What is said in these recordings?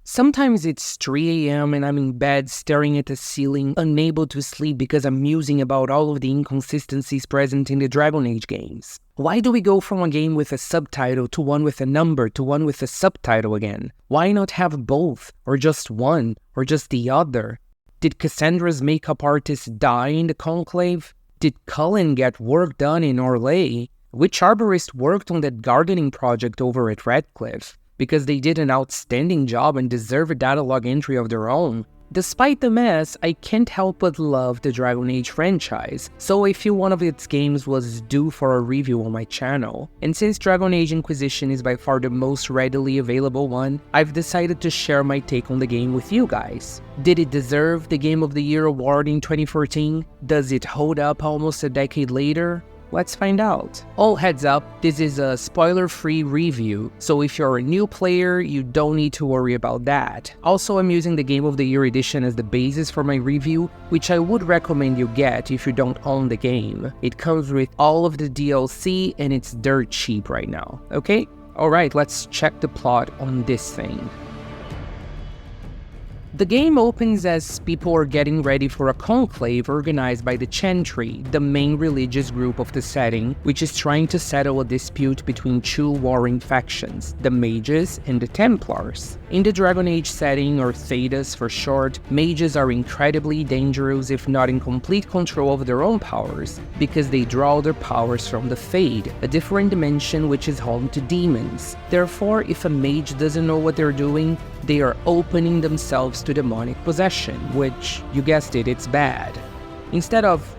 Sometimes it's 3 a.m. and I'm in bed staring at the ceiling, unable to sleep because I'm musing about all of the inconsistencies present in the Dragon Age games. Why do we go from a game with a subtitle to one with a number to one with a subtitle again? Why not have both, or just one, or just the other? Did Cassandra's makeup artist die in the Conclave? Did Cullen get work done in Orlais? Which arborist worked on that gardening project over at Redcliffe? Because they did an outstanding job and deserve a data log entry of their own. Despite the mess, I can't help but love the Dragon Age franchise, so I feel one of its games was due for a review on my channel. And since Dragon Age Inquisition is by far the most readily available one, I've decided to share my take on the game with you guys. Did it deserve the Game of the Year award in 2014? Does it hold up almost a decade later? Let's find out. All heads up, this is a spoiler-free review, so if you're a new player, you don't need to worry about that. Also, I'm using the Game of the Year edition as the basis for my review, which I would recommend you get if you don't own the game. It comes with all of the DLC and it's dirt cheap right now, okay? Alright, let's check the plot on this thing. The game opens as people are getting ready for a conclave organized by the Chantry, the main religious group of the setting, which is trying to settle a dispute between two warring factions, the Mages and the Templars. In the Dragon Age setting, or Thedas for short, mages are incredibly dangerous if not in complete control of their own powers, because they draw their powers from the Fade, a different dimension which is home to demons. Therefore, if a mage doesn't know what they're doing, they are opening themselves to demonic possession, which, you guessed it, it's bad. Instead of,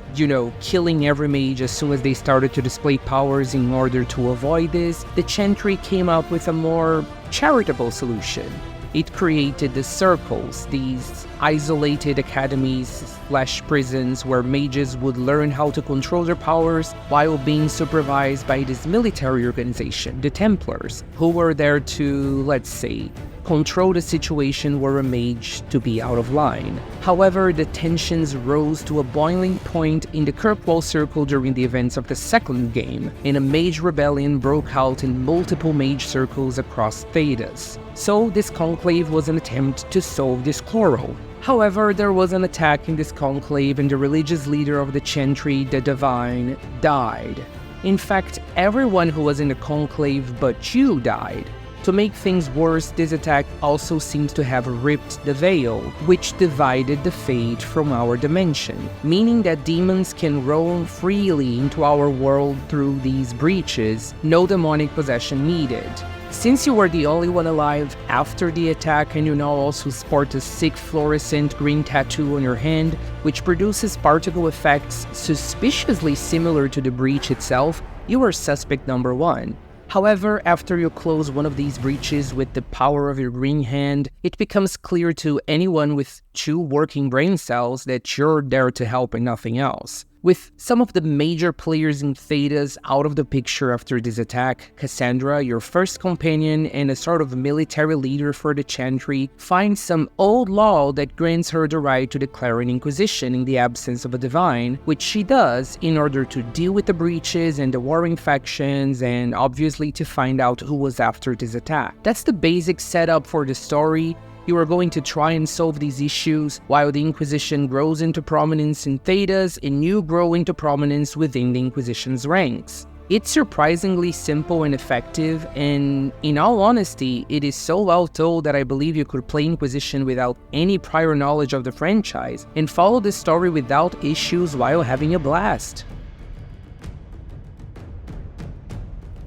killing every mage as soon as they started to display powers in order to avoid this, the Chantry came up with a more charitable solution. It created the Circles, these isolated academies/prisons where mages would learn how to control their powers while being supervised by this military organization, the Templars, who were there to, let's say, control the situation were a mage to be out of line. However, the tensions rose to a boiling point in the Kirkwall Circle during the events of the second game, and a mage rebellion broke out in multiple mage circles across Thedas. So this conclave was an attempt to solve this quarrel. However, there was an attack in this conclave and the religious leader of the Chantry, the Divine, died. In fact, everyone who was in the conclave but you died. To make things worse, this attack also seems to have ripped the veil, which divided the Fade from our dimension, meaning that demons can roam freely into our world through these breaches, no demonic possession needed. Since you were the only one alive after the attack and you now also sport a sick fluorescent green tattoo on your hand, which produces particle effects suspiciously similar to the breach itself, you are suspect number 1. However, after you close one of these breaches with the power of your green hand, it becomes clear to anyone with 2 working brain cells that you're there to help and nothing else. With some of the major players in Thedas out of the picture after this attack, Cassandra, your first companion and a sort of military leader for the Chantry, finds some old law that grants her the right to declare an Inquisition in the absence of a Divine, which she does in order to deal with the breaches and the warring factions and obviously to find out who was after this attack. That's the basic setup for the story. You are going to try and solve these issues while the Inquisition grows into prominence in Thedas and you grow into prominence within the Inquisition's ranks. It's surprisingly simple and effective, and in all honesty, it is so well told that I believe you could play Inquisition without any prior knowledge of the franchise and follow the story without issues while having a blast.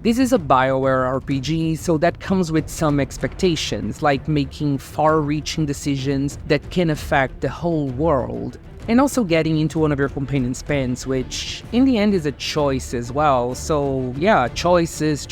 This is a Bioware RPG, so that comes with some expectations, like making far-reaching decisions that can affect the whole world, and also getting into one of your companion's pants, which in the end is a choice as well, so yeah, choices.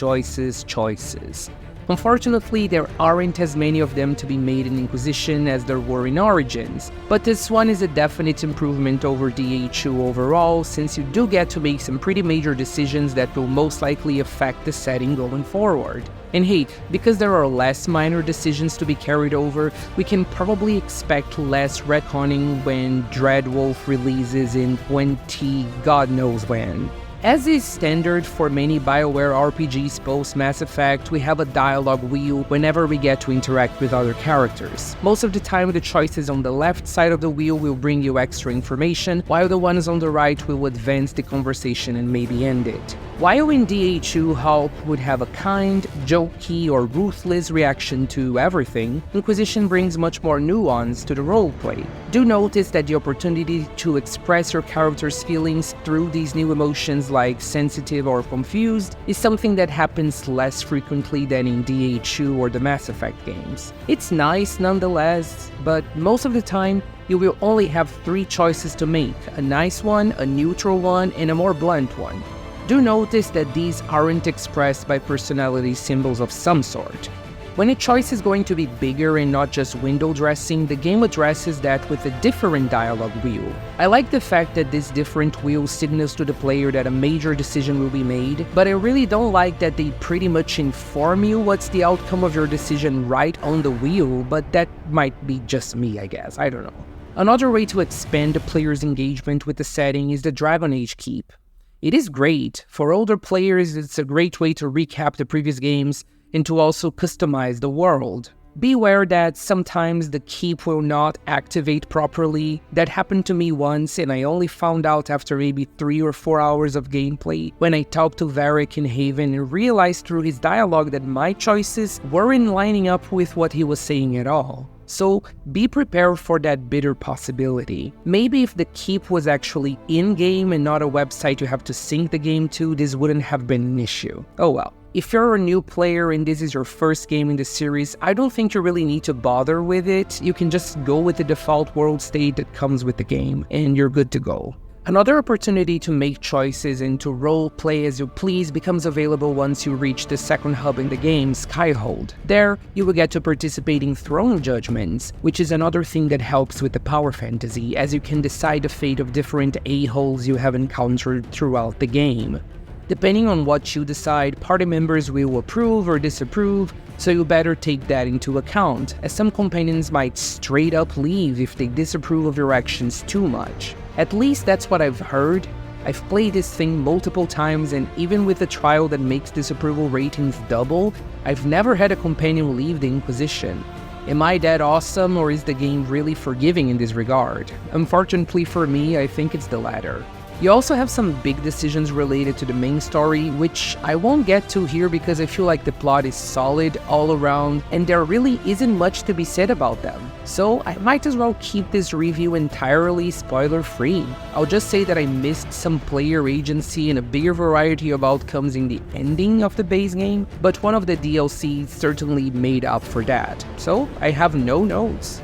Unfortunately, there aren't as many of them to be made in Inquisition as there were in Origins, but this one is a definite improvement over DA2 overall, since you do get to make some pretty major decisions that will most likely affect the setting going forward. And hey, because there are less minor decisions to be carried over, we can probably expect less retconning when Dreadwolf releases in 20 God knows when. As is standard for many Bioware RPGs post-Mass Effect, we have a dialogue wheel whenever we get to interact with other characters. Most of the time, the choices on the left side of the wheel will bring you extra information, while the ones on the right will advance the conversation and maybe end it. While in DA2, Hulk would have a kind, jokey, or ruthless reaction to everything, Inquisition brings much more nuance to the roleplay. Do notice that the opportunity to express your character's feelings through these new emotions like sensitive or confused is something that happens less frequently than in DA2 or the Mass Effect games. It's nice nonetheless, but most of the time, you will only have 3 choices to make: a nice one, a neutral one, and a more blunt one. Do notice that these aren't expressed by personality symbols of some sort. When a choice is going to be bigger and not just window dressing, the game addresses that with a different dialogue wheel. I like the fact that this different wheel signals to the player that a major decision will be made, but I really don't like that they pretty much inform you what's the outcome of your decision right on the wheel, but that might be just me, I guess, I don't know. Another way to expand the player's engagement with the setting is the Dragon Age Keep. It is great. For older players, it's a great way to recap the previous games and to also customize the world. Be aware that sometimes the keep will not activate properly. That happened to me once, and I only found out after maybe 3 or 4 hours of gameplay when I talked to Varric in Haven and realized through his dialogue that my choices weren't lining up with what he was saying at all. So be prepared for that bitter possibility. Maybe if the keep was actually in-game and not a website you have to sync the game to, this wouldn't have been an issue. Oh well. If you're a new player and this is your first game in the series, I don't think you really need to bother with it. You can just go with the default world state that comes with the game, and you're good to go. Another opportunity to make choices and to role-play as you please becomes available once you reach the second hub in the game, Skyhold. There, you will get to participate in throne judgments, which is another thing that helps with the power fantasy, as you can decide the fate of different a-holes you have encountered throughout the game. Depending on what you decide, party members will approve or disapprove, so you better take that into account, as some companions might straight up leave if they disapprove of your actions too much. At least that's what I've heard. I've played this thing multiple times, and even with a trial that makes disapproval ratings double, I've never had a companion leave the Inquisition. Am I that awesome, or is the game really forgiving in this regard? Unfortunately for me, I think it's the latter. You also have some big decisions related to the main story, which I won't get to here because I feel like the plot is solid all around and there really isn't much to be said about them. So I might as well keep this review entirely spoiler-free. I'll just say that I missed some player agency and a bigger variety of outcomes in the ending of the base game, but one of the DLCs certainly made up for that. So I have no notes.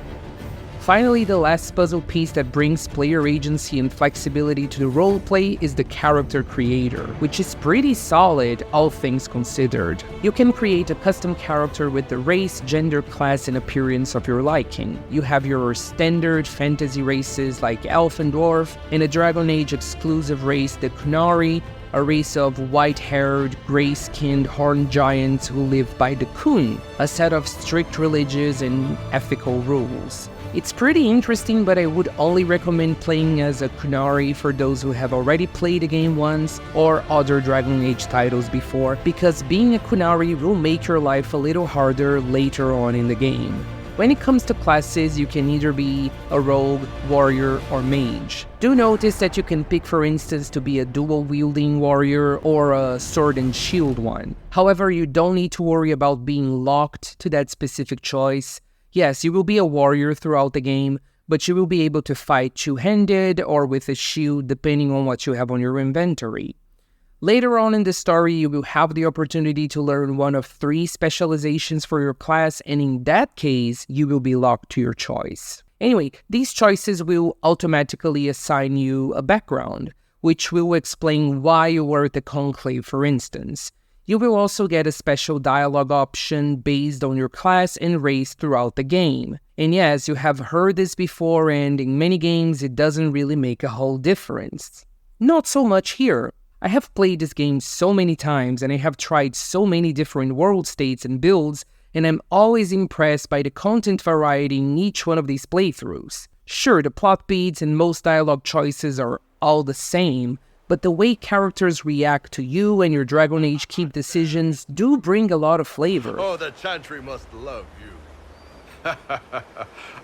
Finally, the last puzzle piece that brings player agency and flexibility to the roleplay is the character creator, which is pretty solid, all things considered. You can create a custom character with the race, gender, class, and appearance of your liking. You have your standard fantasy races like Elf and Dwarf, and a Dragon Age exclusive race, the Qunari, a race of white-haired, gray-skinned horned giants who live by the Kun, a set of strict religious and ethical rules. It's pretty interesting, but I would only recommend playing as a Qunari for those who have already played the game once or other Dragon Age titles before, because being a Qunari will make your life a little harder later on in the game. When it comes to classes, you can either be a rogue, warrior, or mage. Do notice that you can pick, for instance, to be a dual-wielding warrior or a sword and shield one. However, you don't need to worry about being locked to that specific choice. Yes, you will be a warrior throughout the game, but you will be able to fight two-handed or with a shield depending on what you have on your inventory. Later on in the story, you will have the opportunity to learn one of 3 specializations for your class, and in that case, you will be locked to your choice. Anyway, these choices will automatically assign you a background, which will explain why you were at the Conclave, for instance. You will also get a special dialogue option based on your class and race throughout the game. And yes, you have heard this before, and in many games it doesn't really make a whole difference. Not so much here. I have played this game so many times and I have tried so many different world states and builds, and I'm always impressed by the content variety in each one of these playthroughs. Sure, the plot beats and most dialogue choices are all the same, but the way characters react to you and your Dragon Age Keep decisions do bring a lot of flavor. Oh, the Chantry must love you.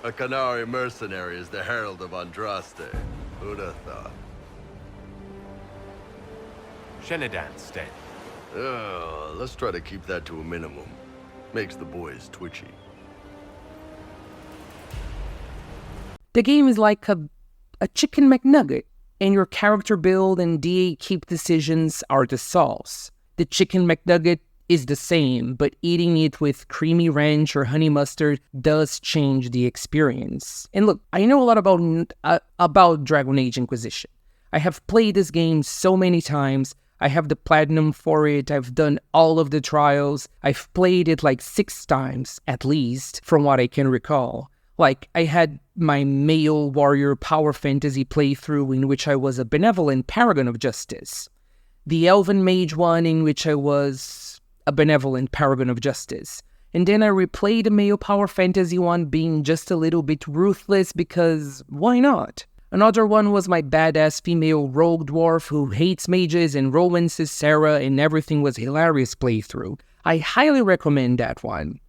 A Canary mercenary is the herald of Andraste. Who'd have thought? Shenadan's dead. Let's try to keep that to a minimum. Makes the boys twitchy. The game is like a chicken McNugget, and your character build and DA keep decisions are the sauce. The chicken McNugget is the same, but eating it with creamy ranch or honey mustard does change the experience. And look, I know a lot about Dragon Age Inquisition. I have played this game so many times. I have the platinum for it. I've done all of the trials. I've played it like 6 times, at least, from what I can recall. Like, I had my male warrior power fantasy playthrough in which I was a benevolent paragon of justice. The elven mage one in which I was a benevolent paragon of justice. And then I replayed the male power fantasy one being just a little bit ruthless because why not? Another one was my badass female rogue dwarf who hates mages and romances Sarah and everything was hilarious playthrough. I highly recommend that one.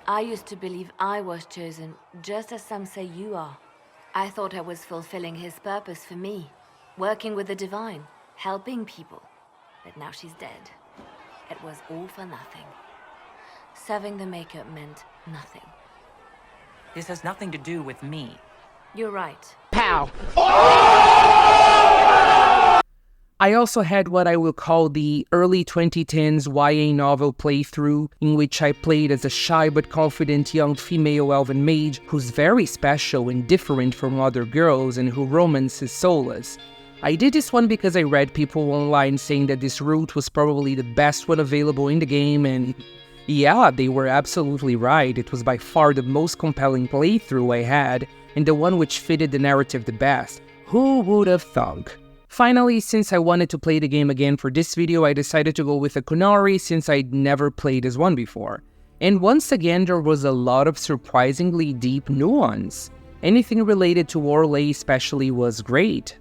I used to believe I was chosen, just as some say you are. I thought I was fulfilling his purpose for me, working with the divine, helping people. But now she's dead. It was all for nothing. Serving the Maker meant nothing. This has nothing to do with me. You're right. Pow! I also had what I will call the early 2010s YA novel playthrough, in which I played as a shy but confident young female elven mage who's very special and different from other girls and who romances Solas. I did this one because I read people online saying that this route was probably the best one available in the game, and yeah, they were absolutely right. It was by far the most compelling playthrough I had, and the one which fitted the narrative the best. Who would have thunk? Finally, since I wanted to play the game again for this video, I decided to go with a Qunari since I'd never played this one before. And once again, there was a lot of surprisingly deep nuance. Anything related to Orlais especially was great.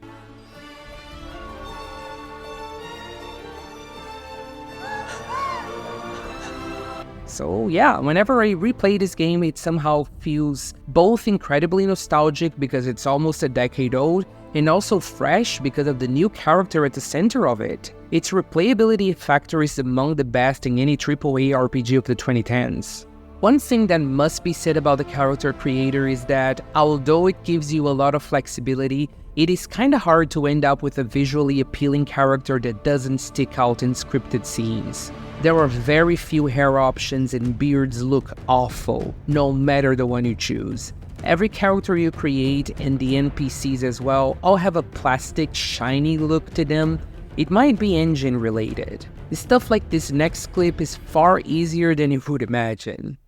So yeah, whenever I replay this game, it somehow feels both incredibly nostalgic because it's almost a decade old, and also fresh because of the new character at the center of it. Its replayability factor is among the best in any AAA RPG of the 2010s. One thing that must be said about the character creator is that, although it gives you a lot of flexibility, it is kinda hard to end up with a visually appealing character that doesn't stick out in scripted scenes. There are very few hair options and beards look awful, no matter the one you choose. Every character you create, and the NPCs as well, all have a plastic, shiny look to them. It might be engine related. Stuff like this next clip is far easier than you would imagine.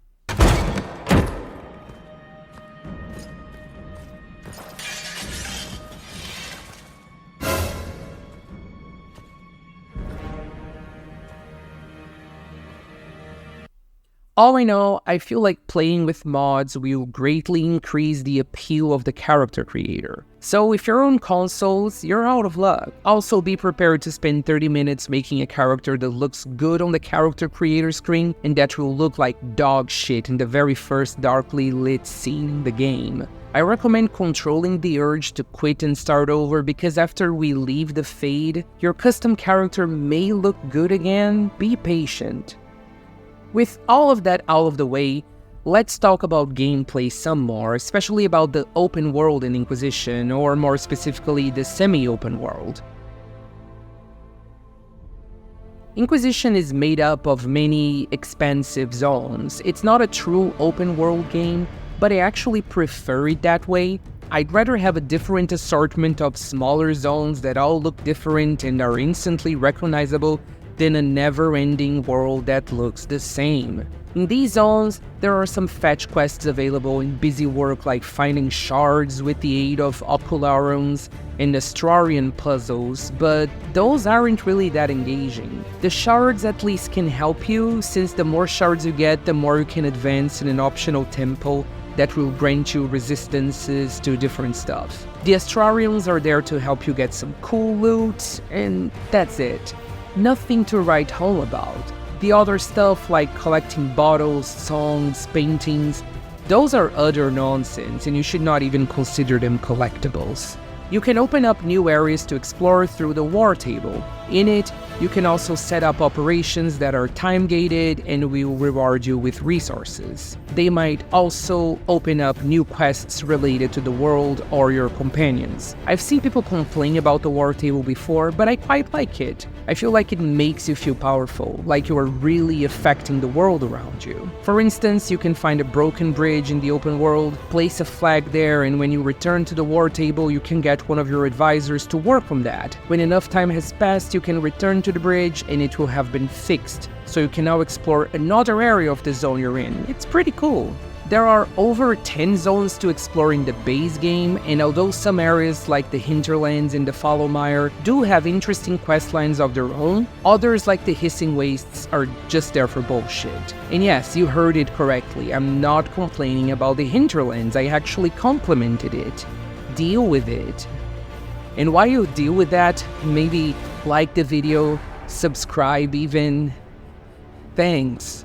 All in all, I feel like playing with mods will greatly increase the appeal of the character creator. So if you're on consoles, you're out of luck. Also be prepared to spend 30 minutes making a character that looks good on the character creator screen and that will look like dog shit in the very first darkly lit scene in the game. I recommend controlling the urge to quit and start over because after we leave the fade, your custom character may look good again. Be patient. With all of that out of the way, let's talk about gameplay some more, especially about the open world in Inquisition, or more specifically, the semi-open world. Inquisition is made up of many expansive zones. It's not a true open world game, but I actually prefer it that way. I'd rather have a different assortment of smaller zones that all look different and are instantly recognizable than a never-ending world that looks the same. In these zones, there are some fetch quests available and busy work like finding shards with the aid of ocularums and Astrarian puzzles, but those aren't really that engaging. The shards at least can help you, since the more shards you get, the more you can advance in an optional temple that will grant you resistances to different stuff. The Astrarians are there to help you get some cool loot, and that's it. Nothing to write home about. The other stuff like collecting bottles, songs, paintings, those are utter nonsense and you should not even consider them collectibles. You can open up new areas to explore through the war table. In it, you can also set up operations that are time-gated and will reward you with resources. They might also open up new quests related to the world or your companions. I've seen people complain about the war table before, but I quite like it. I feel like it makes you feel powerful, like you are really affecting the world around you. For instance, you can find a broken bridge in the open world, place a flag there, and when you return to the war table, you can get one of your advisors to work on that. When enough time has passed, you can return to the bridge and it will have been fixed, so you can now explore another area of the zone you're in. It's pretty cool. There are over 10 zones to explore in the base game, and although some areas like the hinterlands and the Followmire do have interesting questlines of their own, others like the Hissing Wastes are just there for bullshit. And yes, you heard it correctly, I'm not complaining about the hinterlands, I actually complimented it. Deal with it. And while you deal with that, maybe like the video, subscribe even. Thanks.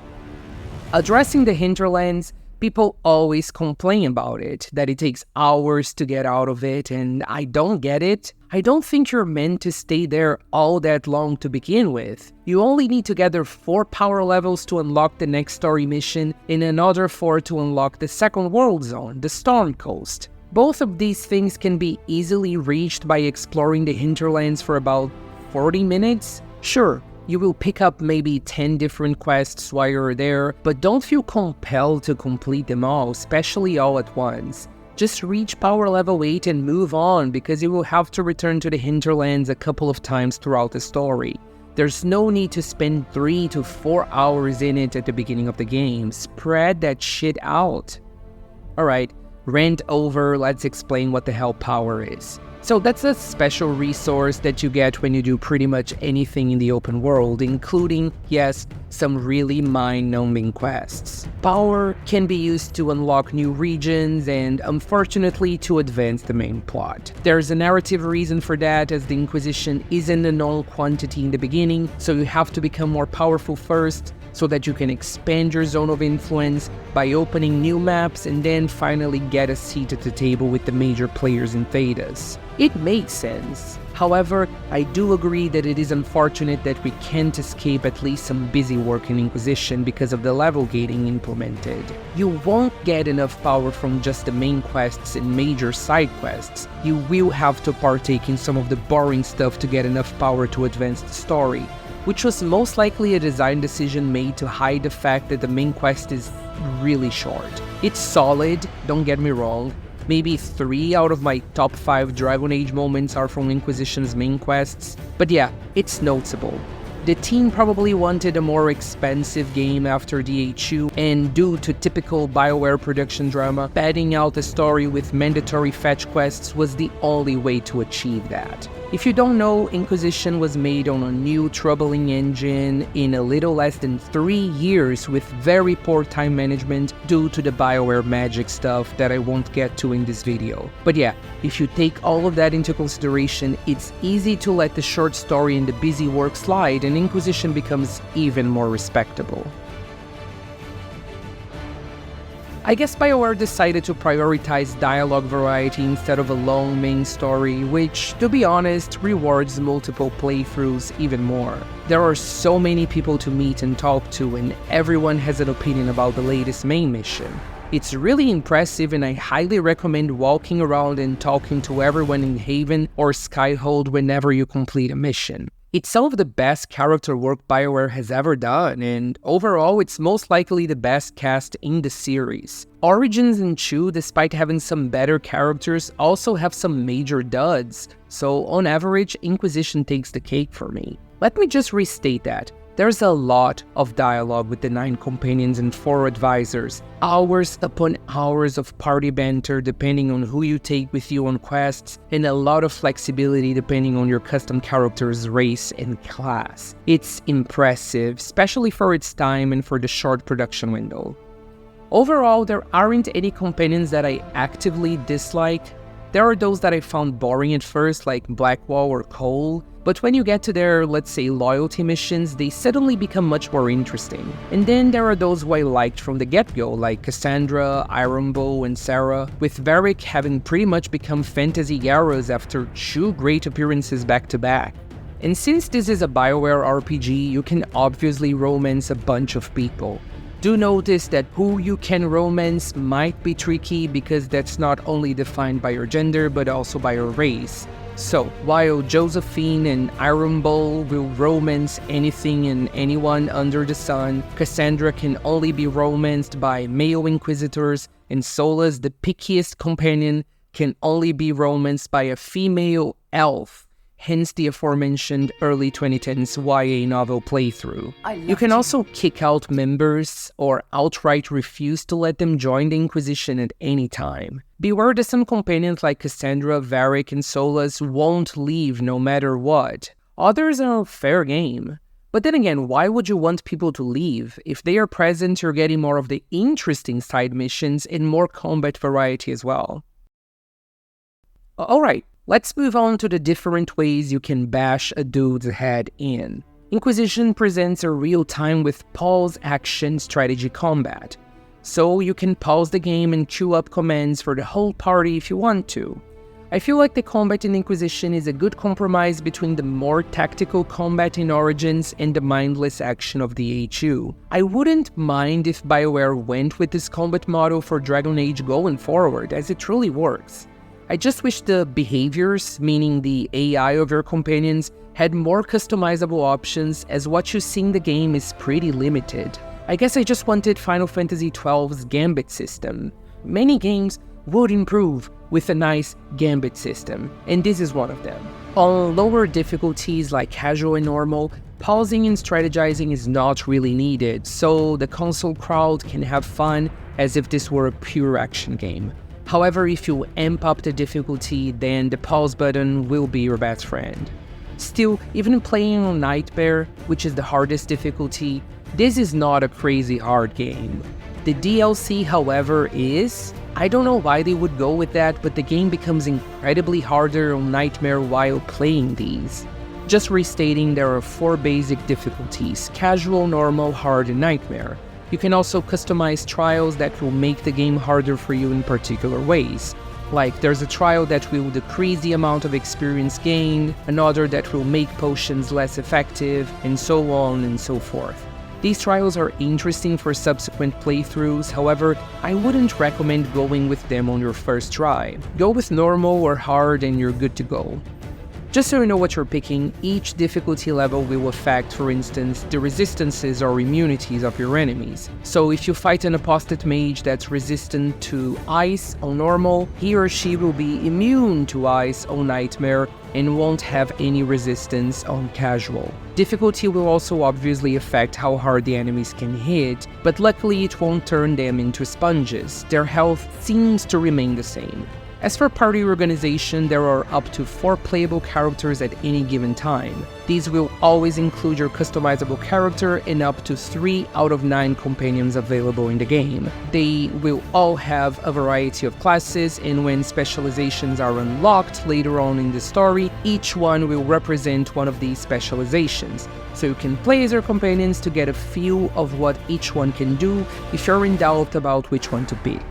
Addressing the hinterlands, people always complain about it, that it takes hours to get out of it, and I don't get it. I don't think you're meant to stay there all that long to begin with. You only need to gather 4 power levels to unlock the next story mission, and another 4 to unlock the second world zone, the Storm Coast. Both of these things can be easily reached by exploring the hinterlands for about 40 minutes. Sure, you will pick up maybe 10 different quests while you're there, but don't feel compelled to complete them all, especially all at once. Just reach power level 8 and move on, because you will have to return to the hinterlands a couple of times throughout the story. There's no need to spend 3 to 4 hours in it at the beginning of the game. Spread that shit out. Alright, rant over, let's explain what the hell power is. So that's a special resource that you get when you do pretty much anything in the open world, including, yes, some really mind-numbing quests. Power can be used to unlock new regions and, unfortunately, to advance the main plot. There's a narrative reason for that, as the Inquisition isn't a known quantity in the beginning, so you have to become more powerful first, so that you can expand your zone of influence by opening new maps and then finally get a seat at the table with the major players in Thedas. It makes sense. However, I do agree that it is unfortunate that we can't escape at least some busy work in Inquisition because of the level gating implemented. You won't get enough power from just the main quests and major side quests. You will have to partake in some of the boring stuff to get enough power to advance the story, which was most likely a design decision made to hide the fact that the main quest is really short. It's solid, don't get me wrong. Maybe 3 out of my top 5 Dragon Age moments are from Inquisition's main quests, but yeah, it's noticeable. The team probably wanted a more expensive game after DH2, and due to typical Bioware production drama, padding out the story with mandatory fetch quests was the only way to achieve that. If you don't know, Inquisition was made on a new troubling engine in a little less than 3 years with very poor time management due to the Bioware magic stuff that I won't get to in this video. But yeah, if you take all of that into consideration, it's easy to let the short story and the busy work slide, and Inquisition becomes even more respectable. I guess Bioware decided to prioritize dialogue variety instead of a long main story, which, to be honest, rewards multiple playthroughs even more. There are so many people to meet and talk to, and everyone has an opinion about the latest main mission. It's really impressive, and I highly recommend walking around and talking to everyone in Haven or Skyhold whenever you complete a mission. It's some of the best character work Bioware has ever done, and overall it's most likely the best cast in the series. Origins and Chew, despite having some better characters, also have some major duds, so on average, Inquisition takes the cake for me. Let me just restate that. There's a lot of dialogue with the 9 companions and 4 advisors, hours upon hours of party banter depending on who you take with you on quests, and a lot of flexibility depending on your custom character's race and class. It's impressive, especially for its time and for the short production window. Overall, there aren't any companions that I actively dislike. There are those that I found boring at first, like Blackwall or Cole, but when you get to their, let's say, loyalty missions, they suddenly become much more interesting. And then there are those who I liked from the get-go, like Cassandra, Ironbow, and Sarah, with Varric having pretty much become fantasy heroes after 2 great appearances back-to-back. And since this is a Bioware RPG, you can obviously romance a bunch of people. Do notice that who you can romance might be tricky because that's not only defined by your gender but also by your race. So, while Josephine and Ironbow will romance anything and anyone under the sun, Cassandra can only be romanced by male Inquisitors, and Solas, the pickiest companion, can only be romanced by a female elf. Hence the aforementioned early 2010s YA novel playthrough. You can also kick out members or outright refuse to let them join the Inquisition at any time. Beware that some companions like Cassandra, Varric, and Solas won't leave no matter what. Others are fair game. But then again, why would you want people to leave? If they are present, you're getting more of the interesting side missions and more combat variety as well. Alright. Let's move on to the different ways you can bash a dude's head in. Inquisition presents a real-time with pause action strategy combat, so you can pause the game and queue up commands for the whole party if you want to. I feel like the combat in Inquisition is a good compromise between the more tactical combat in Origins and the mindless action of the HU. I wouldn't mind if Bioware went with this combat model for Dragon Age going forward, as it truly works. I just wish the behaviors, meaning the AI of your companions, had more customizable options, as what you see in the game is pretty limited. I guess I just wanted Final Fantasy XII's Gambit system. Many games would improve with a nice Gambit system, and this is one of them. On lower difficulties like casual and normal, pausing and strategizing is not really needed, so the console crowd can have fun as if this were a pure action game. However, if you amp up the difficulty, then the pause button will be your best friend. Still, even playing on Nightmare, which is the hardest difficulty, this is not a crazy hard game. The DLC, however, is... I don't know why they would go with that, but the game becomes incredibly harder on Nightmare while playing these. Just restating, there are 4 basic difficulties: casual, normal, hard, and Nightmare. You can also customize trials that will make the game harder for you in particular ways. Like, there's a trial that will decrease the amount of experience gained, another that will make potions less effective, and so on and so forth. These trials are interesting for subsequent playthroughs, however, I wouldn't recommend going with them on your first try. Go with normal or hard and you're good to go. Just so you know what you're picking, each difficulty level will affect, for instance, the resistances or immunities of your enemies. So if you fight an apostate mage that's resistant to ice on normal, he or she will be immune to ice on Nightmare and won't have any resistance on casual. Difficulty will also obviously affect how hard the enemies can hit, but luckily it won't turn them into sponges. Their health seems to remain the same. As for party organization, there are up to 4 playable characters at any given time. These will always include your customizable character and up to 3 out of 9 companions available in the game. They will all have a variety of classes, and when specializations are unlocked later on in the story, each one will represent one of these specializations. So you can play as your companions to get a feel of what each one can do if you're in doubt about which one to pick.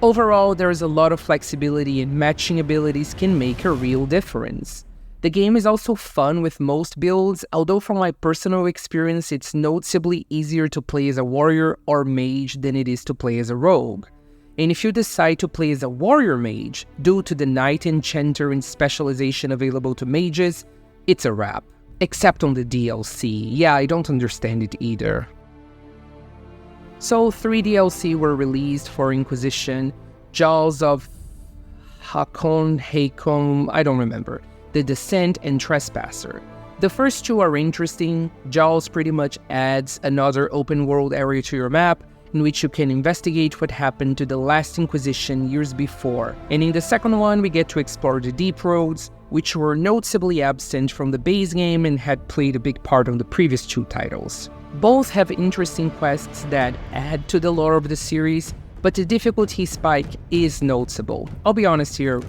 Overall, there is a lot of flexibility, and matching abilities can make a real difference. The game is also fun with most builds, although from my personal experience it's noticeably easier to play as a warrior or mage than it is to play as a rogue. And if you decide to play as a warrior mage, due to the Knight Enchanter and specialization available to mages, it's a wrap. Except on the DLC. Yeah, I don't understand it either. So 3 DLC were released for Inquisition: Jaws of Hakon, I don't remember, The Descent, and Trespasser. The first 2 are interesting. Jaws pretty much adds another open world area to your map, in which you can investigate what happened to the last Inquisition years before. And in the second one, we get to explore the deep roads, which were noticeably absent from the base game and had played a big part on the previous 2 titles. Both have interesting quests that add to the lore of the series, but the difficulty spike is noticeable. I'll be honest here,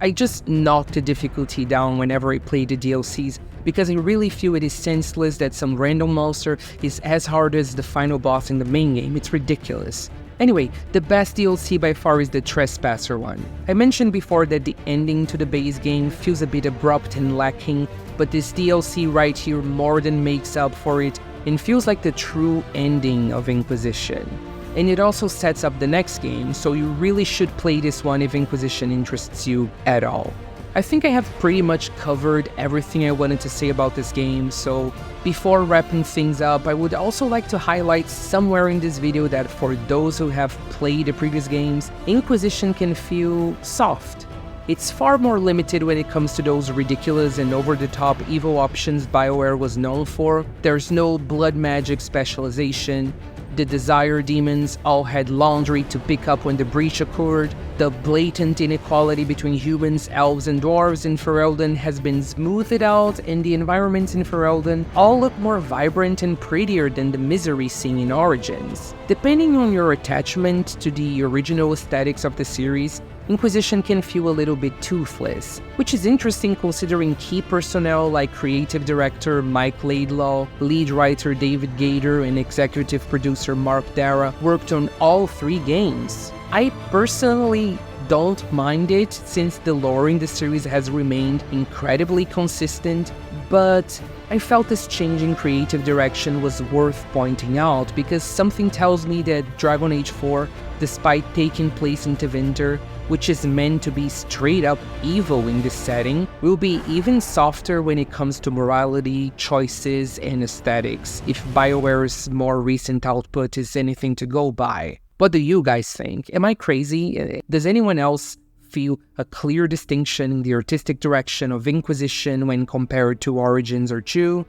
I just knock the difficulty down whenever I play the DLCs, because I really feel it is senseless that some random monster is as hard as the final boss in the main game. It's ridiculous. Anyway, the best DLC by far is the Trespasser one. I mentioned before that the ending to the base game feels a bit abrupt and lacking, but this DLC right here more than makes up for it and feels like the true ending of Inquisition. And it also sets up the next game, so you really should play this one if Inquisition interests you at all. I think I have pretty much covered everything I wanted to say about this game, so before wrapping things up, I would also like to highlight somewhere in this video that for those who have played the previous games, Inquisition can feel soft. It's far more limited when it comes to those ridiculous and over-the-top evil options Bioware was known for. There's no blood magic specialization. The Desire demons all had laundry to pick up when the breach occurred. The blatant inequality between humans, elves, and dwarves in Ferelden has been smoothed out, and the environments in Ferelden all look more vibrant and prettier than the misery seen in Origins. Depending on your attachment to the original aesthetics of the series, Inquisition can feel a little bit toothless, which is interesting considering key personnel like creative director Mike Laidlaw, lead writer David Gator, and executive producer Mark Dara worked on all 3 games. I personally don't mind it since the lore in the series has remained incredibly consistent, but I felt this change in creative direction was worth pointing out because something tells me that Dragon Age 4, despite taking place in Tevinter, which is meant to be straight up evil in this setting, will be even softer when it comes to morality, choices, and aesthetics, if Bioware's more recent output is anything to go by. What do you guys think? Am I crazy? Does anyone else feel a clear distinction in the artistic direction of Inquisition when compared to Origins or 2?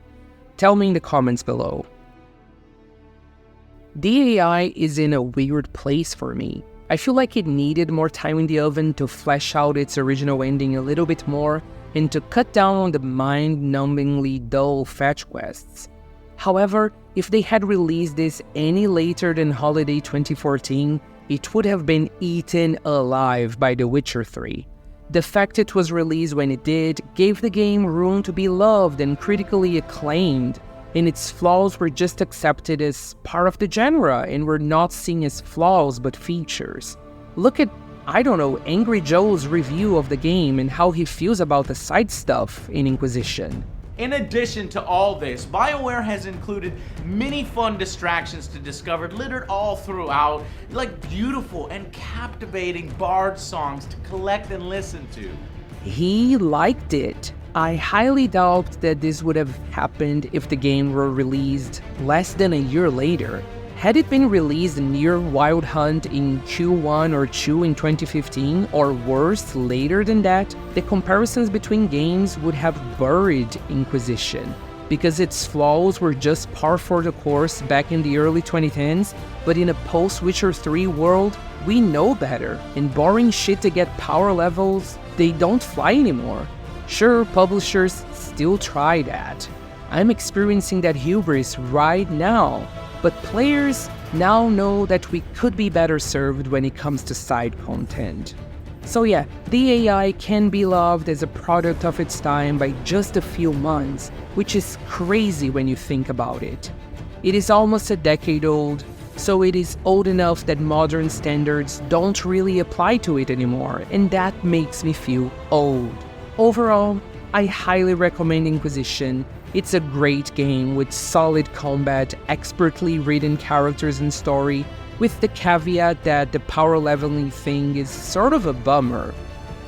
Tell me in the comments below. The AI is in a weird place for me. I feel like it needed more time in the oven to flesh out its original ending a little bit more and to cut down on the mind-numbingly dull fetch quests. However, if they had released this any later than Holiday 2014, it would have been eaten alive by The Witcher 3. The fact it was released when it did gave the game room to be loved and critically acclaimed, and its flaws were just accepted as part of the genre and were not seen as flaws but features. Look at, I don't know, Angry Joe's review of the game and how he feels about the side stuff in Inquisition. In addition to all this, Bioware has included many fun distractions to discover littered all throughout, like beautiful and captivating bard songs to collect and listen to. He liked it. I highly doubt that this would have happened if the game were released less than a year later. Had it been released near Wild Hunt in Q1 or 2 in 2015, or worse, later than that, the comparisons between games would have buried Inquisition, because its flaws were just par for the course back in the early 2010s, but in a post-Witcher 3 world, we know better, and boring shit to get power levels, they don't fly anymore. Sure, publishers still try that. I'm experiencing that hubris right now, but players now know that we could be better served when it comes to side content. So yeah, the AI can be loved as a product of its time by just a few months, which is crazy when you think about it. It is almost a decade old, so it is old enough that modern standards don't really apply to it anymore, and that makes me feel old. Overall, I highly recommend Inquisition. It's a great game with solid combat, expertly written characters and story, with the caveat that the power leveling thing is sort of a bummer.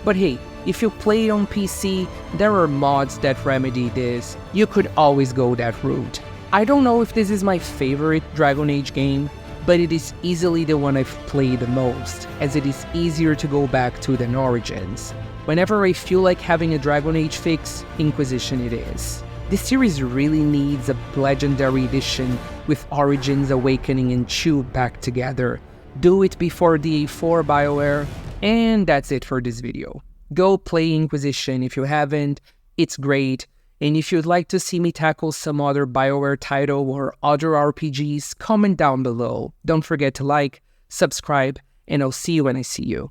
But hey, if you play on PC, there are mods that remedy this. You could always go that route. I don't know if this is my favorite Dragon Age game, but it is easily the one I've played the most, as it is easier to go back to than Origins. Whenever I feel like having a Dragon Age fix, Inquisition it is. This series really needs a legendary edition with Origins, Awakening, and 2 back together. Do it before DA4, Bioware. And that's it for this video. Go play Inquisition if you haven't, it's great. And if you'd like to see me tackle some other Bioware title or other RPGs, comment down below. Don't forget to like, subscribe, and I'll see you when I see you.